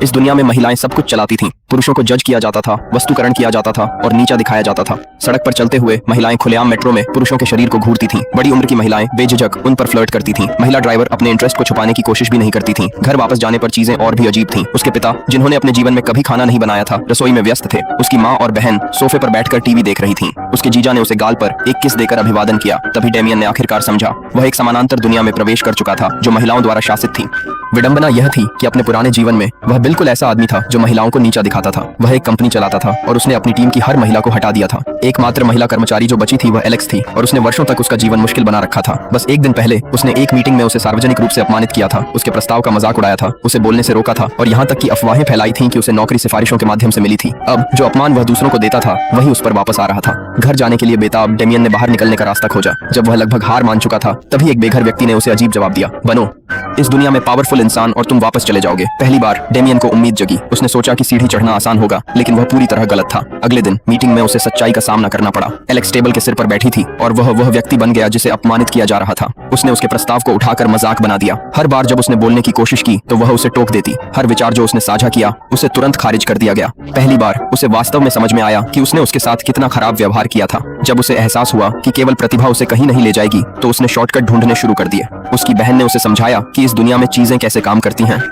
इस दुनिया में महिलाएं सब कुछ चलाती थीं। पुरुषों को जज किया जाता था, वस्तुकरण किया जाता था और नीचा दिखाया जाता था। सड़क पर चलते हुए महिलाएं खुलेआम मेट्रो में पुरुषों के शरीर को घूरती थीं। बड़ी उम्र की महिलाएं बेझिझक उन पर फ्लर्ट करती थीं। महिला ड्राइवर अपने इंटरेस्ट को छुपाने की कोशिश भी नहीं करती थीं। घर वापस जाने पर चीजें और भी अजीब थीं। उसके पिता, जिन्होंने अपने जीवन में कभी खाना नहीं बनाया था, रसोई में व्यस्त थे। उसकी माँ और बहन सोफे पर बैठकर टीवी देख रही थीं। उसके जीजा ने उसे गाल पर एक किस देकर अभिवादन किया। तभी डेमियन ने आखिरकार समझा, वह एक समानांतर दुनिया में प्रवेश कर चुका था जो महिलाओं द्वारा शासित थी। विडंबना यह थी कि अपने पुराने जीवन में वह बिल्कुल ऐसा आदमी था जो महिलाओं को नीचा दिखाता था। वह एक कंपनी चलाता था और उसने अपनी टीम की हर महिला को हटा दिया था। एकमात्र महिला कर्मचारी जो बची थी वह एलेक्स थी और उसने वर्षों तक उसका जीवन मुश्किल बना रखा था। बस एक दिन पहले उसने एक मीटिंग में उसे सार्वजनिक रूप से अपमानित किया था, उसके प्रस्ताव का मजाक उड़ाया था, उसे बोलने से रोका था और यहाँ तक कि अफवाहें फैलाई थीं कि उसे नौकरी सिफारिशों के माध्यम से मिली थी। अब जो अपमान वह दूसरों को देता था वही उस पर वापस आ रहा था। घर जाने के लिए बेताब डेमियन ने बाहर निकलने का रास्ता खोजा। जब वह लगभग हार मान चुका था तभी एक बेघर व्यक्ति ने उसे अजीब जवाब दिया, बनो इस दुनिया में पावरफुल इंसान और तुम वापस चले जाओगे। पहली बार डेमियन को उम्मीद जगी। उसने सोचा कि सीढ़ी चढ़ना आसान होगा, लेकिन वह पूरी तरह गलत था। अगले दिन मीटिंग में उसे सच्चाई का सामना करना पड़ा। एलेक्स टेबल के सिर पर बैठी थी और वह व्यक्ति बन गया जिसे अपमानित किया जा रहा था। उसने उसके प्रस्ताव को उठाकर मजाक बना दिया। हर बार जब उसने बोलने की कोशिश की तो वह उसे टोक देती। हर विचार जो उसने साझा किया उसे तुरंत खारिज कर दिया गया। पहली बार उसे वास्तव में समझ में आया कि उसने उसके साथ कितना खराब व्यवहार किया था। जब उसे एहसास हुआ कि केवल प्रतिभा उसे कहीं नहीं ले जाएगी तो उसने शॉर्टकट ढूंढने शुरू कर दिए। उसकी बहन ने उसे समझाया कि इस दुनिया में चीजें कैसे काम करती हैं।